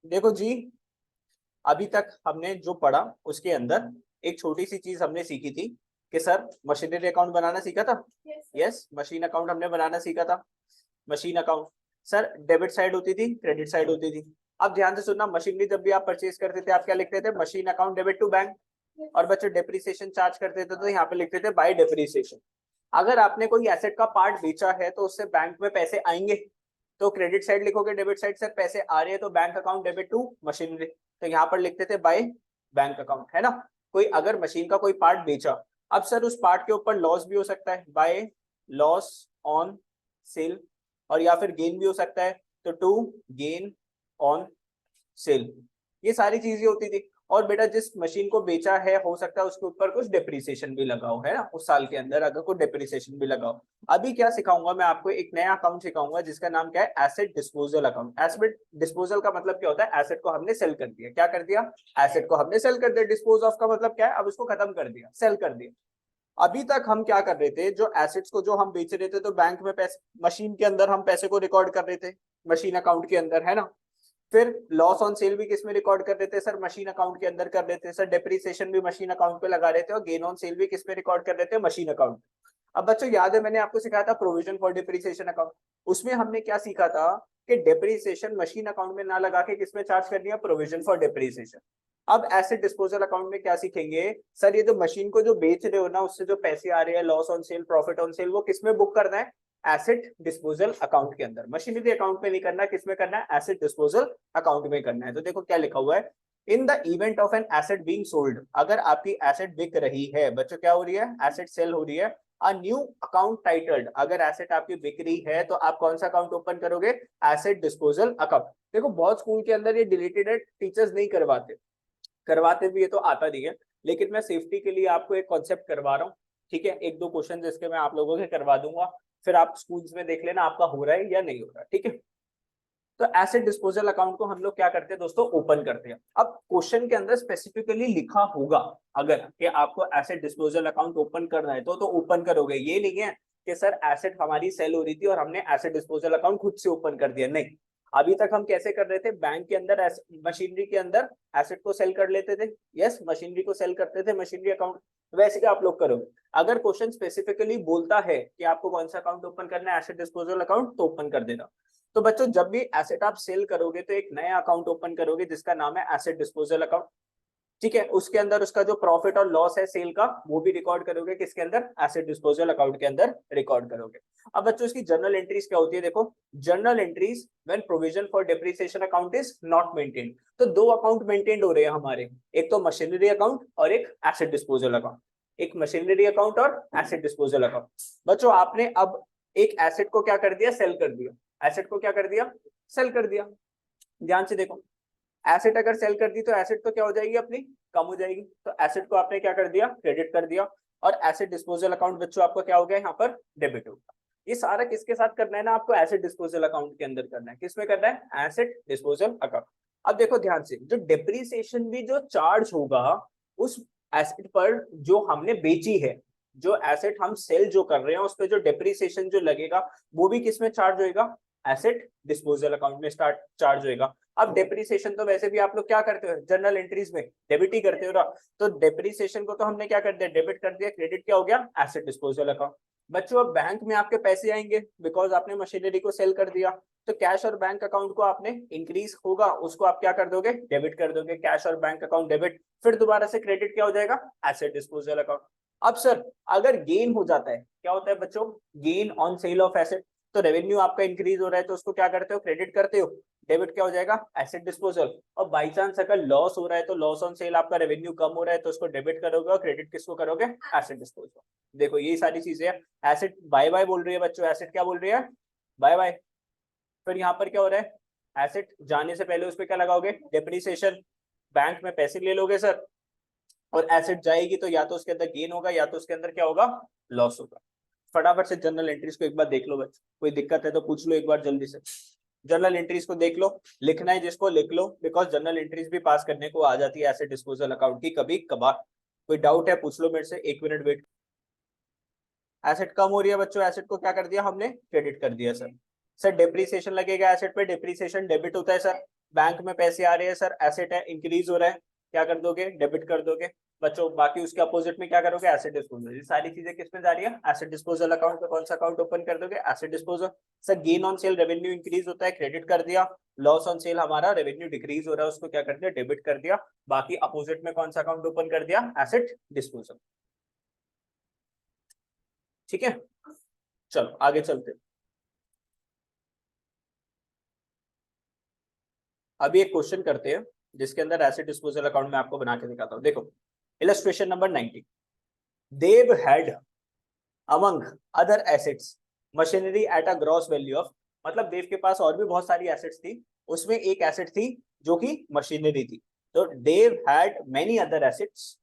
देखो जी, अभी तक हमने जो पढ़ा उसके अंदर एक छोटी सी चीज हमने सीखी थी कि सर मशीनरी अकाउंट बनाना सीखा था। यस, मशीन अकाउंट हमने बनाना सीखा था। Machine account sir debit side होती थी, क्रेडिट साइड होती थी। अब ध्यान से सुनना, मशीनरी जब भी आप परचेज करते थे आप क्या लिखते थे? Machine account debit to bank. और बच्चों डेप्रिसिएशन चार्ज करते थे तो यहाँ पे लिखते थे बाय डेप्रिसिएशन। अगर आपने कोई एसेट का पार्ट बेचा है तो उससे बैंक में पैसे आएंगे, तो क्रेडिट साइड लिखोगे, डेबिट साइड से पैसे आ रहे हैं तो bank account debit to machinery. तो यहाँ पर लिखते थे बाय बैंक अकाउंट, है ना। कोई अगर मशीन का कोई पार्ट बेचा, अब सर उस पार्ट के ऊपर लॉस भी हो सकता है, बाय लॉस ऑन सेल, और या फिर गेन भी हो सकता है, तो टू गेन ऑन सेल। ये सारी चीजें होती थी। और बेटा जिस मशीन को बेचा है हो सकता है उसके ऊपर कुछ डिप्रिसिएशन भी लगाओ, है ना, उस साल के अंदर अगर कोई डिप्रिसिएशन भी लगाओ। अभी क्या सिखाऊंगा मैं आपको, एक नया अकाउंट सिखाऊंगा जिसका नाम क्या है? Asset disposal account. Asset disposal का मतलब क्या होता है? एसेट को हमने सेल कर दिया। क्या कर दिया? एसेट को हमने सेल कर दिया। डिस्पोज ऑफ का मतलब क्या है? अब उसको खत्म कर दिया, सेल कर दिया। अभी तक हम क्या कर रहे थे? जो एसेट्स को जो हम बेच रहे थे तो बैंक में पैसे, मशीन के अंदर हम पैसे को रिकॉर्ड कर रहे थे, मशीन अकाउंट के अंदर, है ना। फिर लॉस ऑन सेल भी किसमें रिकॉर्ड कर देते? सर मशीन अकाउंट के अंदर कर देते। सर डेप्रिसिएशन भी मशीन अकाउंट पे लगा रहे थे, और गेन ऑन सेल भी किसमें रिकॉर्ड कर देते? Machine account. अब बच्चों याद है मैंने आपको सिखाया था प्रोविजन फॉर डेप्रिसिएशन अकाउंट। उसमें हमने क्या सीखा था कि डेप्रिसिएशन मशीन अकाउंट में ना लगा के किसमें चार्ज करनी है? Provision for depreciation. अब एसेट डिस्पोजल अकाउंट में क्या सीखेंगे? सर ये जो मशीन को जो बेच रहे हो ना, उससे जो पैसे आ रहे हैं, loss on sale, profit on sale, वो किसमें बुक करना है? एसेट डिस्पोजल अकाउंट के अंदर। मशीनरी अकाउंट में नहीं करना, किसमें करना है? एसेट डिस्पोजल अकाउंट में करना है। तो देखो क्या लिखा हुआ है, in the event of an asset being sold. अगर आपकी एसेट बिक रही है बच्चों, क्या हो रही है? एसेट सेल हो रही है। अ न्यू अकाउंट टाइटल्ड, अगर एसेट आपकी बिक रही है तो आप कौन सा अकाउंट ओपन करोगे? Asset disposal account. देखो बहुत स्कूल के अंदर ये डिलीटेड है, टीचर्स नहीं करवाते, करवाते भी ये तो आता नहीं है, लेकिन मैं सेफ्टी के लिए आपको एक कॉन्सेप्ट करवा रहा हूँ। ठीक है, एक दो क्वेश्चन इसके मैं आप लोगों के करवा दूंगा, फिर आप स्कूल्स में देख लेना आपका हो रहा है या नहीं हो रहा। ठीक है, तो एसेट डिस्पोजल अकाउंट को हम लोग क्या करते हैं दोस्तों? ओपन करते हैं। अब क्वेश्चन के अंदर स्पेसिफिकली लिखा होगा अगर कि आपको एसेट डिस्पोजल अकाउंट ओपन करना है तो ओपन करोगे। ये नहीं है कि सर एसेट हमारी सेल हो रही थी और हमने एसेट डिस्पोजल अकाउंट खुद से ओपन कर दिया, नहीं। अभी तक हम कैसे कर रहे थे? बैंक के अंदर मशीनरी के अंदर एसेट को सेल कर लेते थे। यस, मशीनरी को सेल करते थे, मशीनरी अकाउंट। वैसे क्या आप लोग करोगे? अगर क्वेश्चन स्पेसिफिकली बोलता है कि आपको कौन सा अकाउंट ओपन करना है, एसेट डिस्पोजल अकाउंट, तो ओपन कर देना। तो बच्चों जब भी एसेट आप सेल करोगे तो एक नया अकाउंट ओपन करोगे जिसका नाम है एसेट डिस्पोजल अकाउंट। ठीक है, उसके अंदर उसका जो प्रॉफिट और लॉस है सेल का वो भी रिकॉर्ड करोगे, किसके अंदर? एसेट डिस्पोजल अकाउंट के अंदर रिकॉर्ड करोगे। अब बच्चों इसकी जर्नल एंट्रीज क्या होती है? देखो, journal entries when provision for depreciation account is not maintained. तो दो अकाउंट मेंटेन्ड हो रहे हैं हमारे, एक तो मशीनरी अकाउंट और एक एसेट डिस्पोजल अकाउंट। एक मशीनरी अकाउंट और एसेट डिस्पोजल अकाउंट। बच्चों आपने अब एक एसेट को क्या कर दिया? सेल कर दिया। एसेट को क्या कर दिया? सेल कर दिया। ध्यान से देखो, एसेट अगर सेल कर दी तो एसेट तो क्या हो जाएगी अपनी? कम हो जाएगी। तो एसेट को आपने क्या कर दिया? क्रेडिट कर दिया। और एसेट डिस्पोजल अकाउंट बच्चों आपको क्या हो गया? यहाँ पर डेबिट होगा। ये सारा किसके साथ करना है ना? आपको एसेट डिस्पोजल अकाउंट के अंदर करना है। किसमें करना है? Asset disposal account. अब देखो ध्यान से, जो डेप्रिसिएशन भी जो चार्ज होगा उस एसेट पर जो हमने बेची है, जो एसेट हम सेल जो कर रहे हैं उस पर जो डेप्रिसिएशन जो लगेगा वो भी किसमें चार्ज होगा? एसेट डिस्पोजल अकाउंट में स्टार्ट चार्ज होगा। अब डेप्रिसिएशन तो वैसे भी आप लोग क्या करते हो? जर्नल एंट्रीज में डेबिट ही करते हो ना। तो डेप्रिसिएशन को तो हमने क्या कर दिया? डेबिट कर दिया। क्रेडिट क्या हो गया? Asset disposal account. बच्चों अब बैंक में आपके पैसे आएंगे बिकॉज आपने मशीनरी को सेल कर दिया। तो कैश और बैंक अकाउंट को आपने इंक्रीज होगा, उसको आप क्या कर दोगे? डेबिट कर दोगे। कैश और बैंक अकाउंट डेबिट, फिर दोबारा से क्रेडिट क्या हो जाएगा? Asset disposal account. अब सर अगर गेन हो जाता है, क्या होता है बच्चों? Gain on cell of asset. तो रेवेन्यू आपका इंक्रीज हो रहा है तो उसको क्या करते हो? क्रेडिट करते हो। डेबिट क्या हो जाएगा? Asset disposal. और बाई चांस अगर लॉस हो रहा है तो लॉस ऑन सेल, आपका रेवेन्यू कम हो रहा है तो उसको डेबिट करोगे और क्रेडिट किसको करोगे? Asset disposal. देखो ये सारी चीजें, एसेट बाय बाय बोल रही है बच्चों, एसेट क्या बोल रही है? Bye bye. फिर यहाँ पर क्या हो रहा है? एसेट जाने से पहले उस पर क्या लगाओगे? डेप्रिसिएशन। बैंक में पैसे ले लोगे सर, और एसेट जाएगी तो या तो उसके अंदर गेन होगा या तो उसके अंदर क्या होगा? लॉस होगा। फटाफट से जर्नल एंट्रीज को एक बार देख लो बच्चों, कोई दिक्कत है तो पूछ लो एक बार जल्दी से। जर्नल एंट्रीज को देख लो, लिखना है जिसको लिख लो, बिकॉज जर्नल एंट्रीज भी पास करने को आ जाती है एसेट डिस्पोजल अकाउंट की कभी कभार। कोई डाउट है पूछ लो मेरे से, एक मिनट वेट। एसेट कम हो रही है बच्चों, एसेट को क्या कर दिया हमने? क्रेडिट कर दिया सर। सर डेप्रिसिएशन लगेगा एसेट पे, डेप्रिसिएशन डेबिट होता है सर। बैंक में पैसे आ रहे हैं सर, एसेट है, इंक्रीज हो रहा है, क्या कर दोगे, डेबिट कर दोगे बच्चों। बाकी उसके अपोजिट में क्या करोगे, एसेट डिस्पोजल। ये सारी चीजें किस में जा रही है, एसेट डिस्पोजल अकाउंट में। कौन सा अकाउंट ओपन कर दोगे, asset disposal. Sir gain on cell revenue increase होता है, क्रेडिट कर दिया। लॉस ऑन सेल हमारा रेवेन्यू डिक्रीज हो रहा है, उसको क्या कर दिया, डेबिट कर दिया। बाकी अपोजिट में कौन सा अकाउंट ओपन कर दिया, एसेट डिस्पोजल। ठीक है, चलो आगे चलते। अभी एक क्वेश्चन करते हैं जिसके अंदर एसेट डिस्पोजल अकाउंट में आपको बना के दिखाता हूं। देखो illustration number 90। Dev had among other assets machinery at a gross value of, मतलब देव के पास और भी बहुत सारी एसेट्स थी, उसमें एक एसेट थी जो कि मशीनरी थी। तो they had many other assets,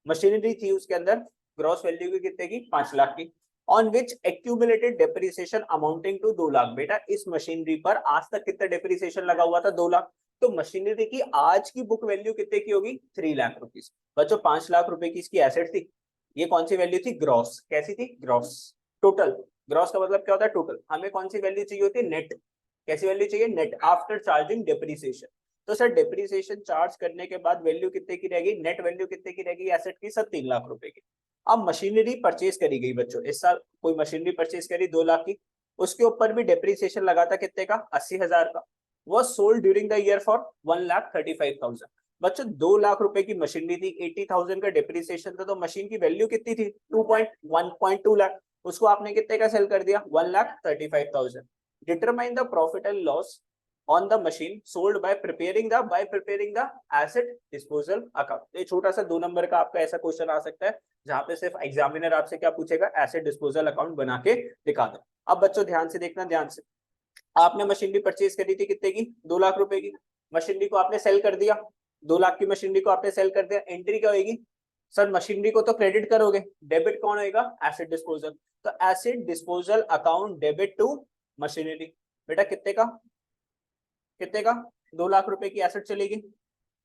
machinery थी उसके अंदर, ग्रॉस वैल्यू की कितने की, 5 लाख की। On which accumulated depreciation amounting to 2 lakh. बेटा इस मशीनरी पर आज तक कितना डेप्रिसिएशन लगा हुआ था, 2 लाख। तो मशीनरी की आज की बुक वैल्यू कितने की होगी, 3 लाख रुपीज। बच्चों 5 लाख रुपए की इसकी एसेट थी, ये कौन सी वैल्यू थी, ग्रॉस। कैसी थी, ग्रॉस, टोटल। ग्रॉस का मतलब क्या होता है, टोटल। हमें कौन सी वैल्यू चाहिए होती है, नेट। कैसी वैल्यू चाहिए, नेट आफ्टर चार्जिंग डेप्रिसिएशन। तो सर डेप्रिसिएशन चार्ज करने के बाद वैल्यू कितने की रहेगी, नेट वैल्यू कितने की रहेगी एसेट की, सर 3 लाख रुपए की। अब मशीनरी परचेज करी गई बच्चों, इस साल कोई मशीनरी परचेज करी 2 लाख की, उसके ऊपर भी डेप्रिसिएशन लगा था कितने का, 80,000 का। वो sold during the year for 1,35,000। बच्चों 2 लाख रुपए की मशीनरी थी, 80,000 का डेप्रिसिएशन था, तो मशीन की वैल्यू कितनी थी, 1.2 लाख। उसको आपने कितने का सेल कर दिया, 1,35,000। Determine the profit and loss on the machine sold by preparing the asset disposal account। ये छोटा सा 2 नंबर का आपका ऐसा क्वेश्चन आ सकता है जहां पे सिर्फ एग्जामिनर आपसे क्या पूछेगा, एसेट डिस्पोजल अकाउंट बना के दिखा दो। अब बच्चों ध्यान से देखना, ध्यान से। आपने मशीनरी परचेज करी थी कितने की, 2 लाख रुपए की। मशीनरी को आपने सेल कर दिया, 2 लाख की मशीनरी को आपने सेल कर दिया। एंट्री क्या होगी, सर मशीनरी को तो क्रेडिट करोगे, डेबिट कौन होगा, एसेट डिस्पोजल। तो asset disposal account debit to machinery. बेटा कितने का, कितने का, 2 लाख रुपए की एसेट चलेगी।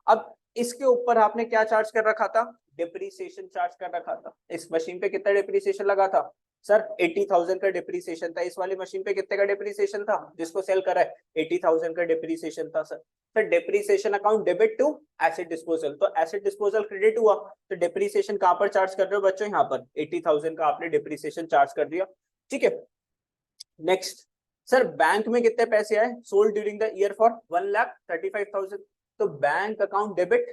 अब इसके ऊपर आपने क्या चार्ज कर रखा था, डिप्रिसिएशन चार्ज कर रखा था। इस मशीन पे कितना डिप्रिसिएशन लगा था, सर 80,000 का डिप्रिसिएशन था। इस वाली मशीन पे कितने का डिप्रिसिएशन था, जिसको सेल करा है, 80,000 का डिप्रिसिएशन था sir. Sir depreciation account debit to asset disposal, तो एसेट डिस्पोजल क्रेडिट हुआ, तो डिप्रिसिएशन कहां पर चार्ज कर रहे हो बच्चों, यहाँ पर 80,000 का आपने डिप्रिसिएशन चार्ज कर दिया। ठीक है, नेक्स्ट। सर बैंक में कितने पैसे आए, sold during the year for 1,35,000। तो bank account debit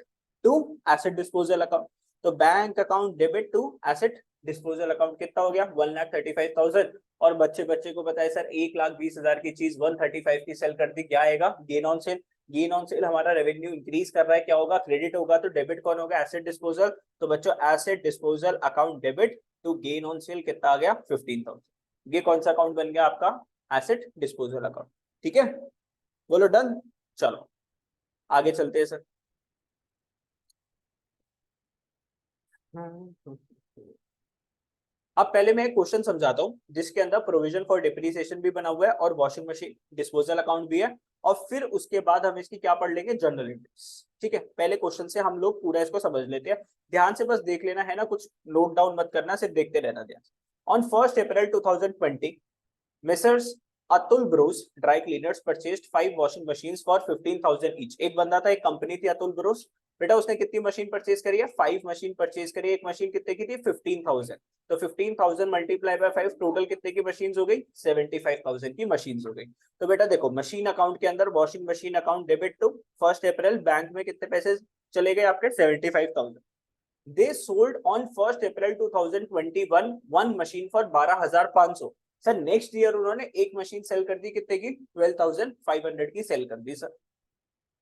to asset disposal account. तो bank account debit to asset disposal account कितना हो गया, 1,35,000। और बच्चे बच्चे को पता है सर 1,20,000 की चीज 135 की सेल कर दी, क्या आएगा, gain on cell. Gain on cell हमारा रेवेन्यू इंक्रीज कर रहा है, क्या होगा, क्रेडिट होगा। तो डेबिट कौन होगा, एसेट डिस्पोजल। तो बच्चों asset disposal account debit to gain on sale कितना आ गया, 15,000। ये कौन सा अकाउंट बन गया आपका, एसेट डिस्पोजल अकाउंट। ठीक है, बोलो डन। चलो आगे चलते हैं सर। अब पहले मैं एक क्वेश्चन समझाता हूं जिसके अंदर प्रोविजन फॉर डिप्रिसिएशन भी बना हुआ है और वॉशिंग मशीन डिस्पोजल अकाउंट भी है। और फिर उसके बाद हम इसकी क्या पढ़ लेंगे, जनरल एंट्रीज। ठीक है, पहले क्वेश्चन से हम लोग पूरा इसको समझ लेते हैं। ध्यान से बस देख लेना है ना, कुछ नोट डाउन मत करना, सिर्फ देखते रहना ध्यान। On 1 April 2020 Messrs. Atul Bros dry cleaners purchased 5 washing machines for 15,000 each. एक बंदा था, एक कंपनी थी अतुल ब्रोस। बेटा उसने कितनी मशीन परचेज करी है, 5 मशीन परचेज करी है। एक मशीन कितने की थी, 15,000। तो 15,000 मल्टीप्लाई बाय 5, टोटल कितने की मशीन हो गई, 75,000 की मशीन हो गई। तो बेटा देखो मशीन अकाउंट के अंदर washing machine account debit to 1 April, bank में कितने पैसे चले गए आपके, 75,000। They sold on 1 April 2021 one machine for 12,500। Sir next year उन्होंने एक मशीन सेल कर दी कितने की, 12,500 की सेल कर दी sir.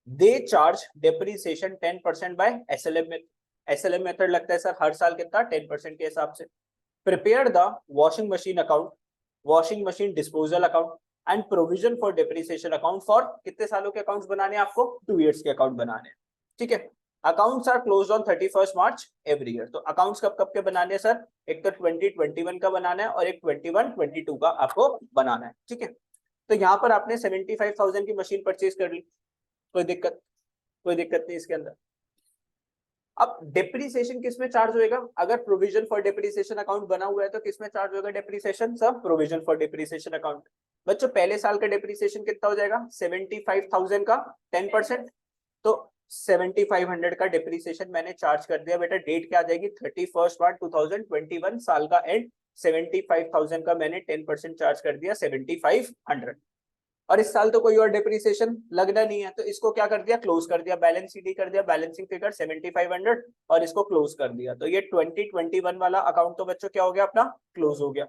They charge depreciation 10% by SLM में। एसएलएम मेथड लगता है सर हर साल कितना, 10% के हिसाब से। Prepare the washing machine account, washing machine disposal account and provision for depreciation account for, कितने सालों के अकाउंट्स बनाने हैं आपको, 2 इयर्स के अकाउंट बनाने हैं। ठीक है, accounts are closed on 31 March every year. तो अकाउंट्स कब कब के बनाने हैं सर, एक तो 2021 का बनाना है और एक 21-22 का आपको बनाना है। ठीक है, तो यहाँ पर आपने 75,000 की मशीन परचेज कर ली, कोई दिक्कत, कोई दिक्कत नहीं इसके अंदर। अब डिप्रिसिएशन किस में चार्ज होएगा, अगर प्रोविजन फॉर डिप्रिसिएशन अकाउंट बना हुआ है तो किस में चार्ज होगा डिप्रिसिएशन, सब प्रोविजन फॉर डिप्रिसिएशन अकाउंट। बच्चों पहले साल का डिप्रिसिएशन कितना हो जाएगा 75,000 का 10%, तो 7500 का डिप्रिसिएशन मैंने चार्ज कर दिया बेटा। डेट क्या आ जाएगी 31 मार्च 2021, साल का एंड। 75,000 का मैंने 10% चार्ज कर दिया 7500, और इस साल तो कोई और डिप्रिसिएशन लगना नहीं है, तो इसको क्या कर दिया क्लोज कर दिया, बैलेंस शीट कर दिया, बैलेंसिंग फिगर 7500 और इसको क्लोज कर दिया। तो ये 2021 वाला अकाउंट तो बच्चों क्या हो गया अपना क्लोज हो गया।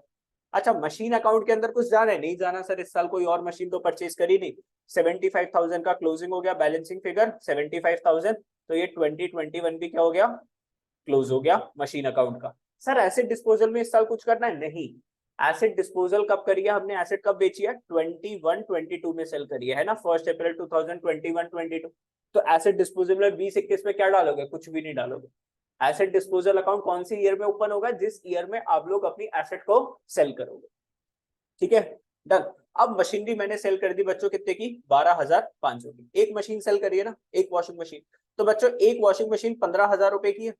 अच्छा मशीन अकाउंट के अंदर कुछ जाना है नहीं जाना सर, इस साल कोई और मशीन तो परचेज करी नहीं। 75,000 का क्लोजिंग हो गया, बैलेंसिंग फिगर 75,000, तो ये 2021 भी क्या हो गया क्लोज हो गया मशीन अकाउंट का। सर एसेट डिस्पोजल में इस साल कुछ करना है नहीं। एसेट डिस्पोजल कब करी है हमने, एसेट कब बेची है 21-22 में सेल करी है ना, 1 अप्रैल 2021-22। तो एसेट डिस्पोजल में 20-21 में क्या डालोगे, कुछ भी नहीं डालोगे। एसेट डिस्पोजल अकाउंट कौन सी ईयर में ओपन होगा, जिस ईयर में आप लोग अपनी एसेट को सेल करोगे। ठीक है डन। अब मशीनरी मैंने सेल कर दी बच्चों कितने की 12,500 की, एक मशीन सेल करी है ना, एक वॉशिंग मशीन। तो बच्चों एक वॉशिंग मशीन 15,000 रुपए की है,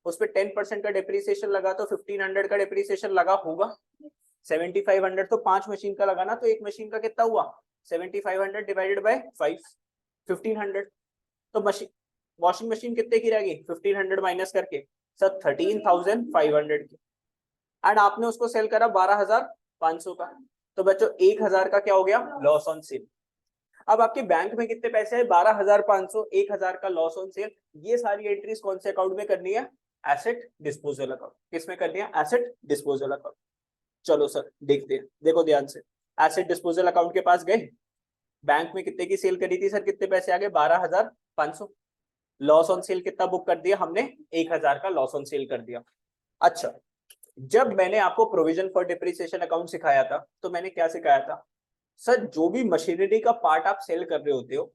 उस पर 10% का डिप्रिसिएशन लगा तो 1500 का डिप्रिसिएशन लगा होगा। 7500 तो 5 मशीन का लगा ना, तो एक मशीन का कितना हुआ 7500 डिवाइडेड बाय 5 1500। तो मशीन वॉशिंग मशीन कितने की रहेगी 1500 माइनस करके सर 13,500 की, एंड आपने उसको सेल करा 12,500 का। तो बच्चों 1,000 का क्या हो गया लॉस ऑन सेल। अब आपके बैंक में कितने पैसे है 12,500, 1,000 का लॉस ऑन सेल। ये सारी एंट्रीज कौन से अकाउंट में करनी है, एसेट डिस्पोजल अकाउंट। किसमें करनी है, एसेट डिस्पोजल अकाउंट। चलो सर देखते हैं, देखो ध्यान से। एसेट डिस्पोजल अकाउंट के पास गए, बैंक में कितने की सेल करी थी सर, कितने पैसे आ गए 12,500। लॉस ऑन सेल कितना बुक कर दिया हमने 1,000 का लॉस ऑन सेल कर दिया। अच्छा जब मैंने आपको प्रोविजन फॉर डिप्रिसिएशन अकाउंट सिखाया था तो मैंने क्या सिखाया था सर, जो भी मशीनरी का पार्ट आप सेल कर रहे होते हो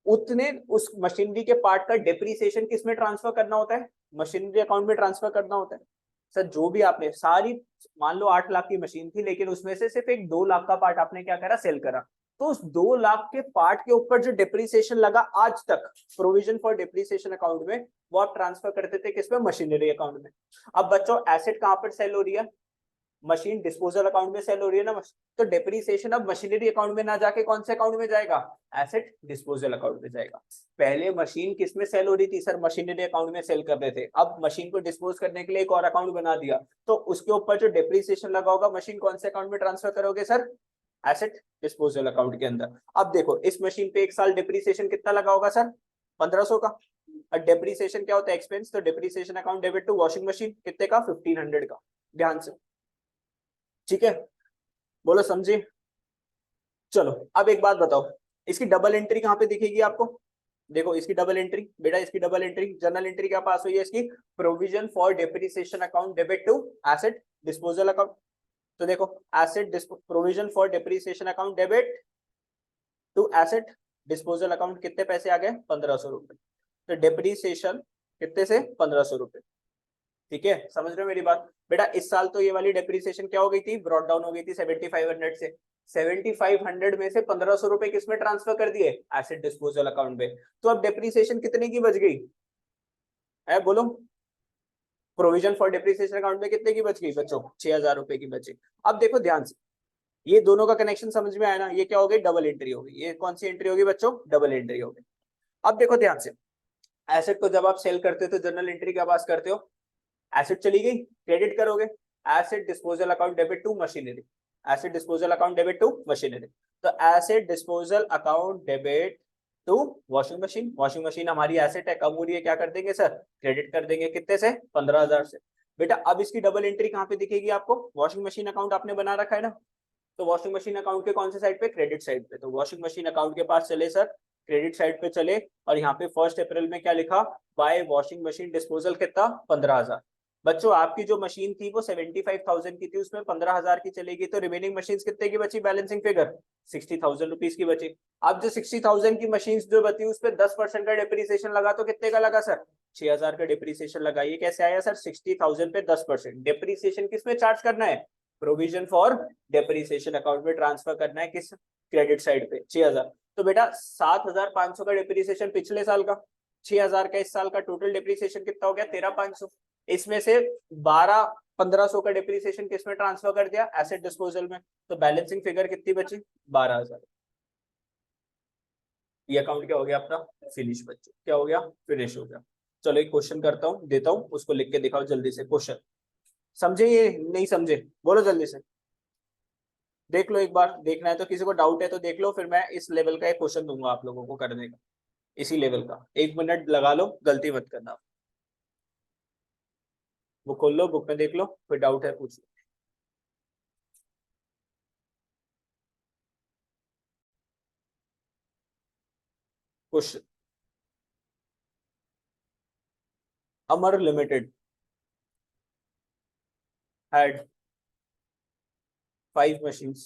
उतने उस मशीनरी के पार्ट का डिप्रिसिएशन किस में ट्रांसफर करना होता है, मशीनरी अकाउंट में ट्रांसफर करना होता है। सर जो भी आपने सारी, मान लो 8 लाख की मशीन थी लेकिन उसमें से सिर्फ एक 2 लाख का पार्ट आपने क्या करा सेल करा, तो उस 2 लाख के पार्ट के ऊपर जो डिप्रिसिएशन लगा आज तक प्रोविजन फॉर डिप्रिसिएशन अकाउंट में, वो आप ट्रांसफर करते थे किसमें, मशीनरी अकाउंट में। अब बच्चों एसेट कहां पर सेल हो रही है, मशीन डिस्पोजल अकाउंट में सेल हो रही है ना, तो डिप्रिसिएशन अब मशीनरी अकाउंट में ना जाके कौन से अकाउंट में जाएगा, एसेट डिस्पोजल अकाउंट में जाएगा। पहले मशीन किस में सेल हो रही थी सर, मशीनरी अकाउंट में सेल कर रहे थे, अब मशीन को डिस्पोज करने के लिए एक और अकाउंट बना दिया, तो उसके ऊपर जो डिप्रिसिएशन लगा होगा मशीन कौन से अकाउंट में ट्रांसफर करोगे सर, एसेट डिस्पोजल अकाउंट के अंदर। अब देखो इस मशीन पे एक साल डिप्रिसिएशन कितना लगा होगा सर 1,500 का, और डिप्रिसिएशन क्या होता है एक्सपेंस, तो depreciation account debit to washing machine कितने का 1500 का। ध्यान से, ठीक है बोलो समझे। चलो अब एक बात बताओ, इसकी डबल एंट्री कहां पे दिखेगी आपको, देखो इसकी डबल एंट्री बेटा, इसकी डबल एंट्री जर्नल एंट्री क्या पास हुई है इसकी, provision for depreciation account debit to asset disposal account. तो देखो asset provision for depreciation account debit to asset disposal account कितने पैसे आ गए 1,500 रुपए, तो डिप्रिसिएशन कितने से 1,500 रुपए। ठीक है समझ रहे हो मेरी बात बेटा। इस साल तो ये वाली डेप्रिसिएशन क्या हो गई थी, ब्रॉट डाउन हो गई थी 7500 से, 7500 में से 1,500 रुपए किसमें ट्रांसफर कर दिए, एसेट डिस्पोजल अकाउंट में। तो अब डेप्रिसिएशन कितने की बच गई है बोलो, प्रोविजन फॉर डेप्रिसिएशन अकाउंट में कितने की बच गई बच्चों 6,000 रुपए की बची। अब देखो ध्यान से, ये दोनों का कनेक्शन समझ में आया ना, ये क्या हो गई डबल एंट्री हो गई, ये कौन सी एंट्री होगी बच्चों, डबल एंट्री हो गई। अब देखो ध्यान से, एसेट को जब आप सेल करते हो तो जर्नल एंट्री क्या पास करते हो, एसेट चली गई क्रेडिट करोगे, asset disposal account debit to machinery, asset disposal account debit to machinery. तो asset disposal account debit to washing machine, washing machine हमारी एसेट है, कब हो रही है क्या कर देंगे सर, क्रेडिट कर देंगे कितने से 15,000 से। बेटा अब इसकी डबल एंट्री कहां पे दिखेगी आपको, वॉशिंग मशीन अकाउंट आपने बना रखा है ना, तो वॉशिंग मशीन अकाउंट के कौन से साइड पे, क्रेडिट साइड पे। तो वॉशिंग मशीन अकाउंट के पास चले सर, क्रेडिट साइड पे चले, और यहाँ पे 1 अप्रैल में क्या लिखा, बाय वॉशिंग मशीन डिस्पोजल कितना 15,000। बच्चों आपकी जो मशीन थी वो 75,000 की थी, उसमें 15,000 की चलेगी, तो रिमेनिंग मशीन कितने की बची, बैलेंसिंग फिगर 60,000 रुपीज की बची। अब जो 60,000 की मशीन जो बची उस पर 10% का डिप्रिसिएशन लगा, तो कितने का लगा सर 6,000 का डिप्रिसिएशन लगा। ये कैसे आया सर, 60,000 पे 10% डिप्रिसिएशन किस में चार्ज करना है, प्रोविजन फॉर डिप्रिसिएशन अकाउंट में ट्रांसफर करना है, किस क्रेडिट साइड पे 6,000। तो बेटा 7,500 का डिप्रिसिएशन पिछले साल का, 6,000 का इस साल का, टोटल डिप्रिसिएशन कितना हो गया 13,500। इसमें से 12 1500 का डिप्रिसिएशन किसमें ट्रांसफर कर दिया, एसेट डिस्पोजल में, तो बैलेंसिंग फिगर कितनी बची, 12000। ये अकाउंट क्या हो गया अपना, फिनिश बच्चों, क्या हो गया, फिनिश हो गया। चलो एक क्वेश्चन करता हूँ, देता हूँ, उसको लिख के दिखाओ जल्दी से। क्वेश्चन समझे, ये नहीं समझे बोलो जल्दी से, देख लो एक बार, देखना है तो, किसी को डाउट है तो देख लो, फिर मैं इस लेवल का एक क्वेश्चन दूंगा आप लोगों को करने का, इसी लेवल का। 1 मिनट लगा लो, गलती मत करना। बुक खोल लो, बुक में देख लो, कोई डाउट है पूछ लो। Question, Amar Limited had 5 machines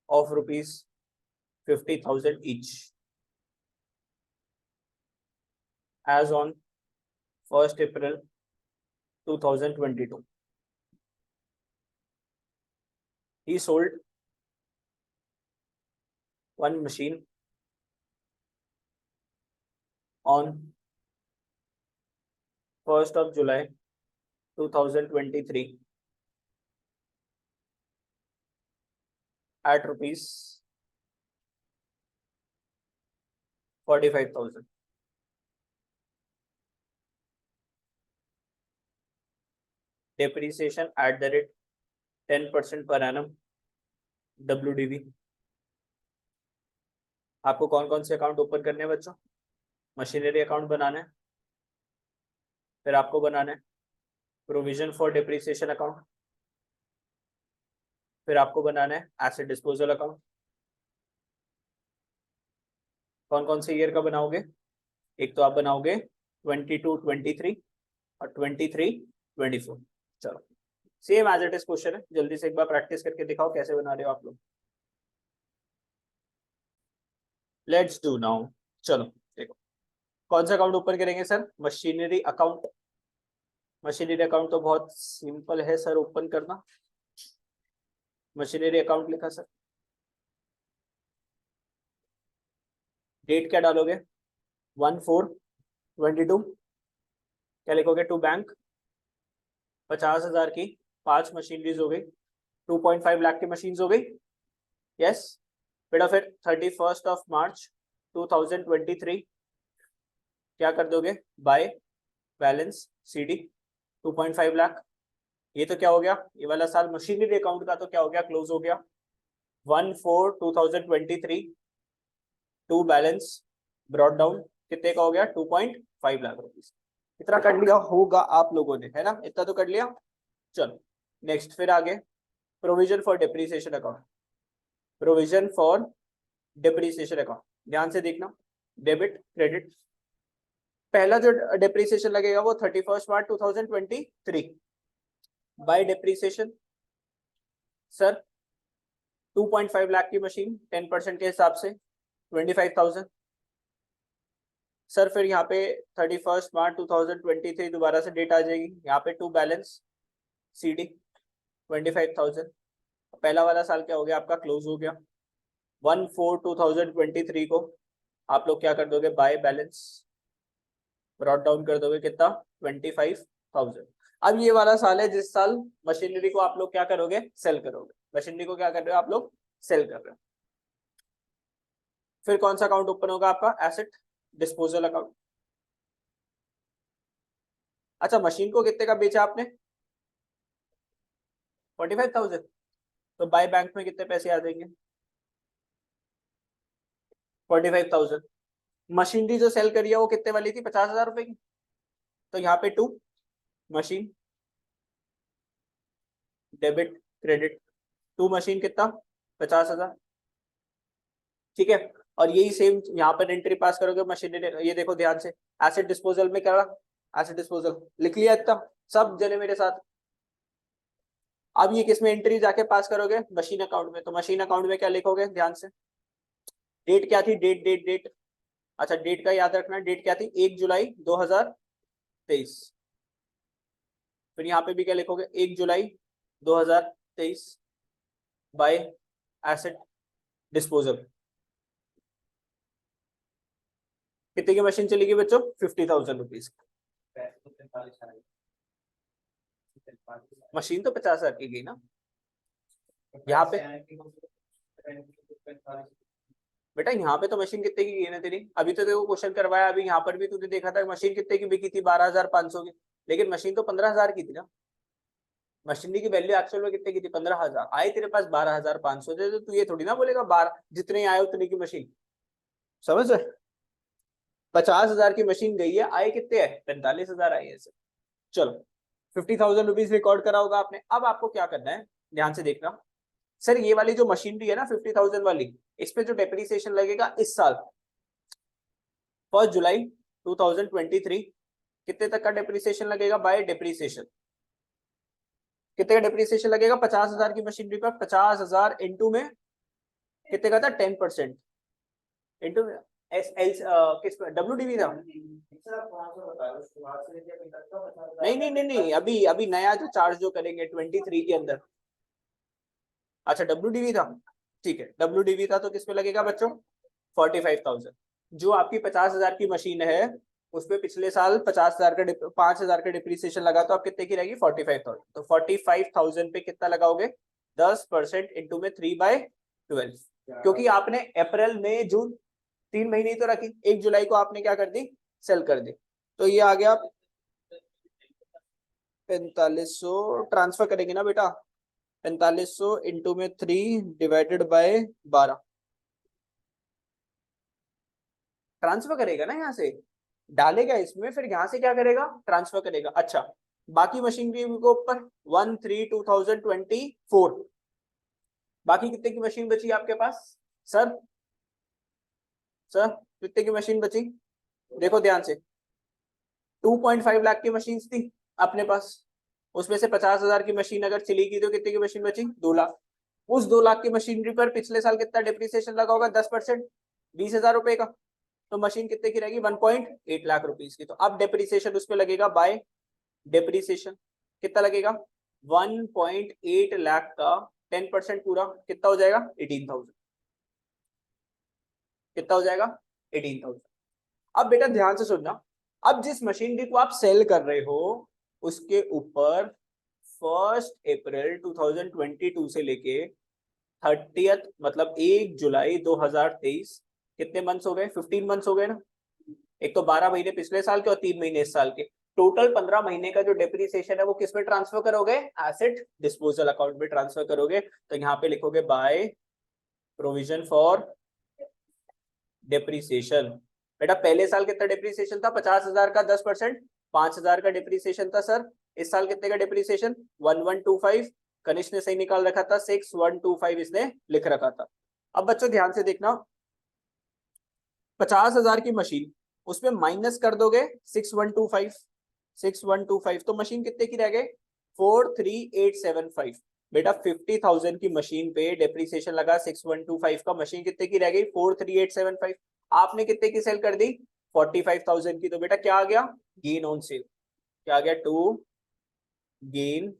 of rupees 50,000 each as on 1st April 2022. He sold one machine on 1st of July 2023 at rupees 45,000. Depreciation at the rate 10% per annum WDV. आपको कौन कौन से अकाउंट ओपन करने हैं बच्चों, मशीनरी अकाउंट बनाना है, फिर आपको बनाना है प्रोविजन फॉर डिप्रिसिएशन अकाउंट, फिर आपको बनाना है एसेट डिस्पोजल अकाउंट। कौन कौन से ईयर का बनाओगे, एक तो आप बनाओगे 22-23 और 23-24। चलो same as it is question है, जल्दी से एक बार प्रैक्टिस करके दिखाओ कैसे बना रहे हो आप लोग। Let's do now. चलो देखो, कौन सा अकाउंट ओपन करेंगे sir, machinery account. Machinery account तो बहुत सिंपल है सर ओपन करना। मशीनरी अकाउंट लिखा सर, डेट क्या डालोगे, 1/4/22। क्या लिखोगे, टू बैंक, 50,000 की 5 मशीनरीज हो गई, 2.5 लाख की मशीन हो गई। यस बेटा, फिर 31 मार्च 2023 क्या कर दोगे, बाय बैलेंस CD 2.5 लाख। ये तो क्या हो गया, ये वाला साल मशीनरी अकाउंट का तो क्या हो गया, क्लोज हो गया। 1/4/2023 टू बैलेंस ब्रॉट डाउन कितने का हो गया, 2.5 लाख रुपीज। इतना कर लिया होगा आप लोगों ने, है ना, इतना तो कर लिया। चलो नेक्स्ट, फिर आगे provision for depreciation account. Provision for depreciation account, ध्यान से देखना, डेबिट क्रेडिट। पहला जो डिप्रिसिएशन लगेगा वो 31 मार्च 2023 बाय डिप्रिसिएशन। सर 2.5 लाख की मशीन 10% के हिसाब से 25,000। सर फिर यहाँ पे 31 मार्च 2023 दोबारा से डेट आ जाएगी, यहाँ पे टू बैलेंस CD 25,000। पहला वाला साल क्या हो गया आपका, क्लोज हो गया। 1/4/2023 को आप लोग क्या कर दोगे, बाय बैलेंस ब्रॉट डाउन कर दोगे कितना, 25,000। अब ये वाला साल है जिस साल मशीनरी को आप लोग क्या करोगे, सेल करोगे। मशीनरी को क्या कर रहे हो आप लोग, सेल कर रहे हो। फिर कौन सा अकाउंट ओपन होगा आपका, एसेट डिस्पोजल अकाउंट। अच्छा मशीन को कितने का बेचा आपने, 45,000, तो बाय बैंक में कितने पैसे आ जाएंगे, 45,000। मशीनरी जो सेल करी है वो कितने वाली थी, 50,000 रुपए की, तो यहाँ पे to machine debit credit, to machine कितना, 50,000। ठीक है, और यही सेम यहाँ पर एंट्री पास करोगे मशीनरी। ये देखो ध्यान से, एसेट डिस्पोजल में क्या रहा, एसेट डिस्पोजल लिख लिया इतना, सब जने मेरे साथ। अब ये किसमें एंट्री जाके पास करोगे, मशीन अकाउंट में। तो मशीन अकाउंट में क्या लिखोगे, ध्यान से, डेट क्या थी, डेट डेट डेट, अच्छा डेट का याद रखना, डेट क्या थी, 1 जुलाई 2023। फिर यहाँ पे भी क्या लिखोगे, 1 जुलाई 2023 बाय एसेट डिस्पोजल। कितने की मशीन चलेगी बच्चों, 50,000 रुपीज। मशीन तो 50,000 की गई ना यहाँ पे। बेटा यहाँ पे तो मशीन कितने की गई ना तेरी, अभी तो देखो क्वेश्चन करवाया, अभी यहाँ पर भी तूने देखा था मशीन कितने की बिकी थी, 12,500 की, लेकिन मशीन तो 15,000 की थी ना। मशीनरी की वैल्यू एक्चुअल में कितने की थी, 15,000, आए तेरे पास 12,500 थे, तो तू ये थोड़ी ना बोलेगा 12 जितने आए उतने की मशीन, समझ रहे। 50,000 की मशीन गई है, आए कितने है, 45,000 आए हैं। चलो 50,000 रुपीज रिकॉर्ड करा होगा आपने। अब आपको क्या करना है, ध्यान से देखना सर, ये वाली जो मशीनरी है ना 50,000 वाली, इस पे जो डेप्रिसिएशन लगेगा इस साल 1 जुलाई 2023, कितने तक का डेप्रिसिएशन लगेगा बाय डेप्रिसिएशन, कितने का डेप्रिसिएशन लगेगा, 50,000 की मशीनरी पर 50,000 इंटू में कितने का था, 10% इंटू किस WDV था, नहीं, अभी अभी नया जो चार्ज जो करेंगे 23 के अंदर। अच्छा WDV था, ठीक है, WDV था तो किस पे लगेगा बच्चों, 45,000। जो आपकी 50,000 की मशीन है उस पे पिछले साल 50,000 का 5,000 का डिप्रिसिएशन लगा, तो आप कितने की रहेगी, 45,000। तो 45,000 पे कितना लगाओगे, 10% इंटू में 3/12, क्योंकि आपने अप्रैल मई जून 3 महीने ही तो रखी, 1 जुलाई को आपने क्या कर दी, सेल कर दी, तो ये आ गया 4500, ट्रांसफर करेंगे ना बेटा, 4500 इंटू में 3 डिवाइडेड बाय 12, ट्रांसफर करेगा ना, यहाँ से डालेगा इसमें, फिर यहाँ से क्या करेगा, ट्रांसफर करेगा। अच्छा बाकी मशीनरी के ऊपर 1/3/2024, बाकी कितने की मशीन बची आपके पास सर, सर कितने की मशीन बची, देखो ध्यान से, 2.5 लाख की मशीन थी अपने पास, उसमें से 50,000 की मशीन अगर चली गई तो कितने की मशीन बची, 2 लाख। उस 2 लाख की मशीनरी पर पिछले साल कितना डिप्रिसिएशन लगा होगा, 10%, 20,000 रुपए का, तो मशीन कितने की रहेगी, 1.8 लाख रुपीज की। तो अब डेप्रिसिएशन उस पर लगेगा बाय डेप्रिसिएशन, कितना लगेगा, 1.8 लाख का 10% पूरा कितना हो जाएगा, 18,000, कितना हो जाएगा, 18,000। अब बेटा ध्यान से सुनना, अब जिस मशीनरी को आप सेल कर रहे हो उसके ऊपर 1 अप्रैल 2022 से लेके 30th मतलब 1 जुलाई 2023, कितने मंथ्स हो गए, 15 मंथ्स हो गए ना, एक तो 12 महीने पिछले साल के और 3 महीने इस साल के, टोटल 15 महीने का जो डेप्रिसिएशन है वो किस में ट्रांसफर करोगे, एसेट डिस्पोजल अकाउंट में ट्रांसफर करोगे। तो यहाँ पे लिखोगे बाय प्रोविजन फॉर डेप्रिसिएशन। बेटा पहले साल कितना डेप्रिसिएशन था, 50,000 का 10%, 5,000 का डेप्रिसिएशन था सर। इस साल कितने का डेप्रिसिएशन, 1125, कनिष्ठ ने सही निकाल रखा था, 6125 इसने लिख रखा था। अब बच्चों ध्यान से देखना, 50,000 की मशीन, उसमें माइनस कर दोगे 6125, तो मशीन कितने की रह गए, 43,875। बेटा 50,000 की मशीन पे डेप्रिसिएशन लगा 6125 का, मशीन कितने की रह गई, 43,875। आपने कितने की सेल कर दी, 45,000 की, तो बेटा क्या आ गया, गेन ऑन सेल, क्या आ गया, टू गेन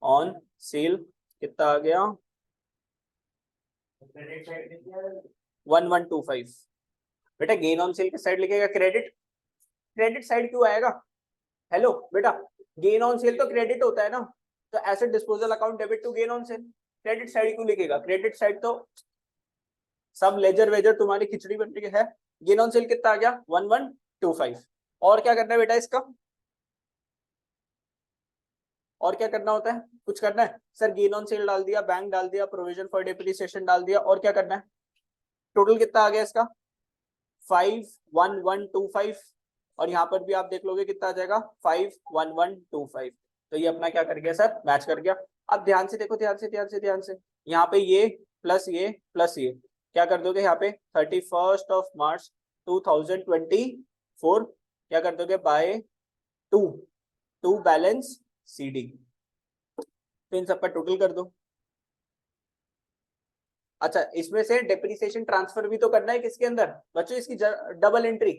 ऑन सेल, कितना आ गया, 1125। बेटा गेन ऑन सेल के साइड लिखेगा क्रेडिट, क्रेडिट साइड क्यों आएगा, हेलो बेटा, गेन ऑन सेल तो क्रेडिट होता है ना, तो asset disposal account debit to gain on sale, credit side क्यों लिखेगा, क्रेडिट साइड तो सब लेजर वेजर तुम्हारी खिचड़ी बन रही है। गेन ऑन सेल कितना आ गया, 1125। और क्या करना है बेटा इसका, और क्या करना होता है, कुछ करना है सर, गेन ऑन सेल डाल दिया, बैंक डाल दिया, प्रोविजन फॉर डेप्रिसिएशन डाल दिया, और क्या करना है, टोटल कितना आ गया इसका, 51125, और यहाँ पर भी आप देख लोगे कितना आ जाएगा, 51125। तो ये अपना क्या कर गया सर, मैच कर गया। अब ध्यान से देखो, ध्यान से यहाँ पे ये प्लस ये क्या कर दोगे, यहाँ पे 31 मार्च 2024 क्या कर दोगे, बाय टू बैलेंस CD, तो इन सब पर टोटल कर दो। अच्छा इसमें से डेप्रिसिएशन ट्रांसफर भी तो करना है किसके अंदर बच्चों, इसकी डबल एंट्री,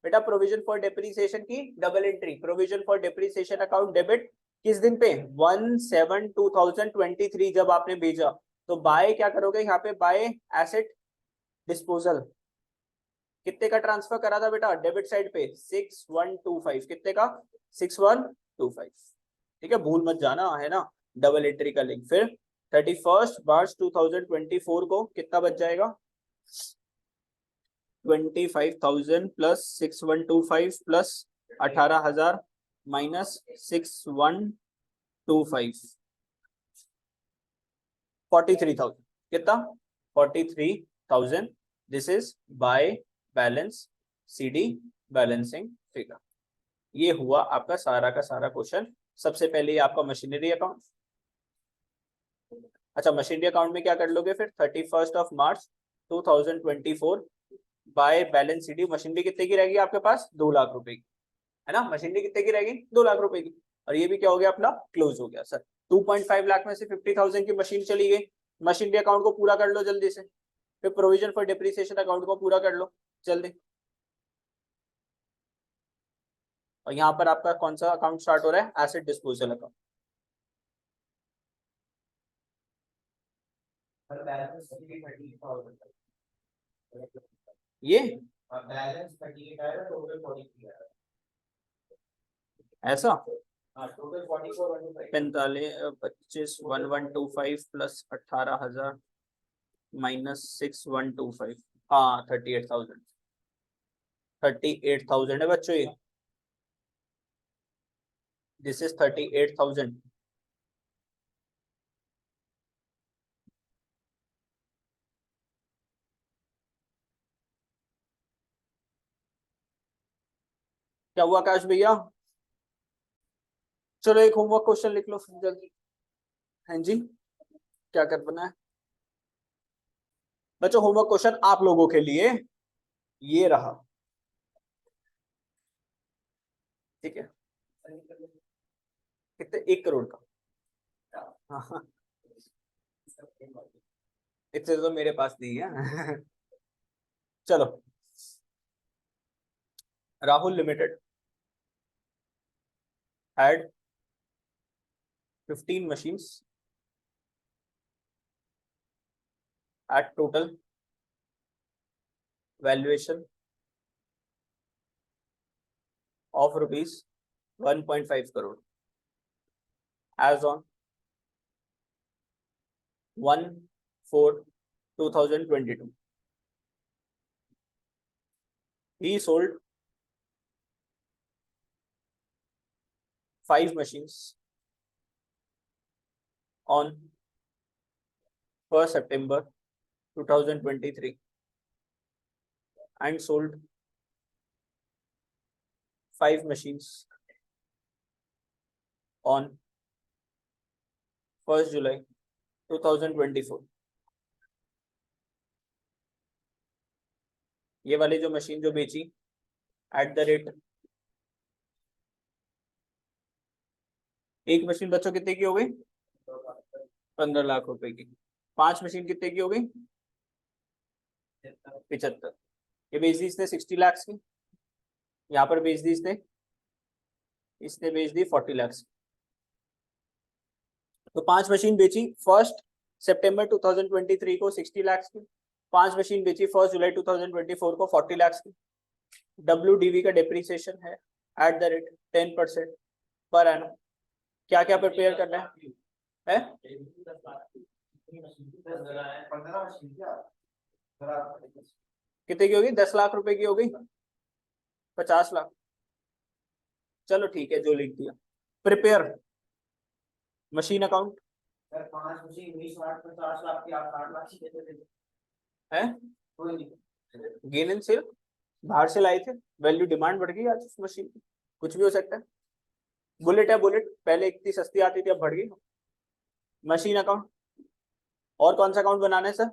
बेटा प्रोविजन फॉर डेप्रिसिएशन की double entry, provision for depreciation account debit किस दिन पे, 1/7/2023 जब आपने भेजा, तो बाय क्या करोगे यहाँ पे, बाय एसेट डिस्पोजल, कितने का ट्रांसफर करा था बेटा डेबिट साइड पे 6125, कितने का 6125, ठीक है भूल मत जाना है ना, डबल एंट्री का लिंक। फिर 31 मार्च 2024 को कितना बच जाएगा 25,000 प्लस 6125 प्लस 18,000 माइनस 6125 43,000, कितना 43,000। This is by balance CD balancing figure. ये हुआ आपका सारा का सारा क्वेश्चन। सबसे पहले आपका मशीनरी अकाउंट। अच्छा मशीनरी अकाउंट में क्या कर लोगे फिर 31 मार्च 2024 बाय बैलेंस सीडी मशीनरी कितने की रहेगी आपके पास 2 लाख रुपए की, है ना। मशीनरी कितने की रहेगी 2 लाख रुपए की, और ये भी क्या हो गया अपना क्लोज हो गया सर। 2.5 लाख में से 50,000 की मशीन चली गई। मशीनरी अकाउंट को पूरा कर लो जल्दी से। फिर प्रोविजन फॉर डिप्रिसिएशन अकाउंट को पूरा कर लो जल्दी। और यहाँ पर आपका कौन सा अकाउंट स्टार्ट हो रहा है एसेट डिस्पोजल अकाउंट। ये बैलेंस 38 आया टोटल 43 आया ऐसा टोटल 45 प्लस 18,000 माइनस 6125, हाँ 38,000 है बच्चों ये। This is 38,000। क्या हुआ आकाश भैया। चलो एक होमवर्क क्वेश्चन लिख लो फिर जल्दी। हाँ जी क्या करना है बच्चों, होमवर्क क्वेश्चन आप लोगों के लिए ये रहा, ठीक है। कितने 1 करोड़ का, हाँ इतने तो मेरे पास नहीं है चलो Rahul limited had 15 machines at total valuation of rupees 1.5 crore as on 1/4/2022. He sold 5 machines on 1st September 2023 and sold 5 machines on 1st July 2024. ये वाली जो मशीन जो बेची एट द रेट, एक मशीन बच्चों कितने की हो गई 15 लाख रुपए की। 5 मशीन कितने की हो गई 75। ये बेच दी इसने 60 लाख की, यहाँ पर बेच दी इसने बेच दी 40 लाख। तो 5 मशीन बेची 1 सितंबर 2023 को 60 लाख की, 5 मशीन बेची 1 जुलाई 2024 को 40 लाख की। WDV का डिप्रिसिएशन है at the rate 10% per annum. क्या क्या प्रिपेयर करना है कितने की होगी 10 लाख रुपए की हो गई 50 लाख। चलो ठीक है जो लिख दिया। प्रिपेयर मशीन अकाउंट है गेन एंड सेल, बाहर से लाए थे, वैल्यू डिमांड बढ़ गई आज उस मशीन की, कुछ भी हो सकता है। बुलेट है बुलेट, पहले इतनी सस्ती आती थी अब बढ़ गई। मशीन अकाउंट और कौन सा अकाउंट बनाना है सर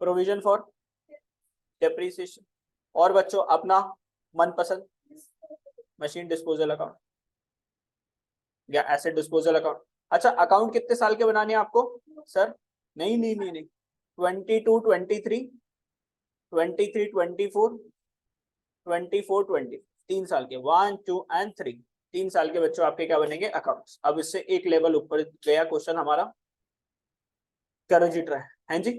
प्रोविजन फॉर डेप्रिसिएशन, और बच्चों अपना मनपसंद मशीन डिस्पोजल अकाउंट या एसेट डिस्पोजल अकाउंट। अच्छा अकाउंट कितने साल के बनाने हैं आपको सर नहीं नहीं नहीं नहीं 22 23 23 24 24 20 3 साल के 1 2 एंड 3 3 साल के बच्चों आपके क्या बनेंगे अकाउंट्स। अब इससे एक लेवल ऊपर गया क्वेश्चन हमारा, करो जी ट्राई। हैं जी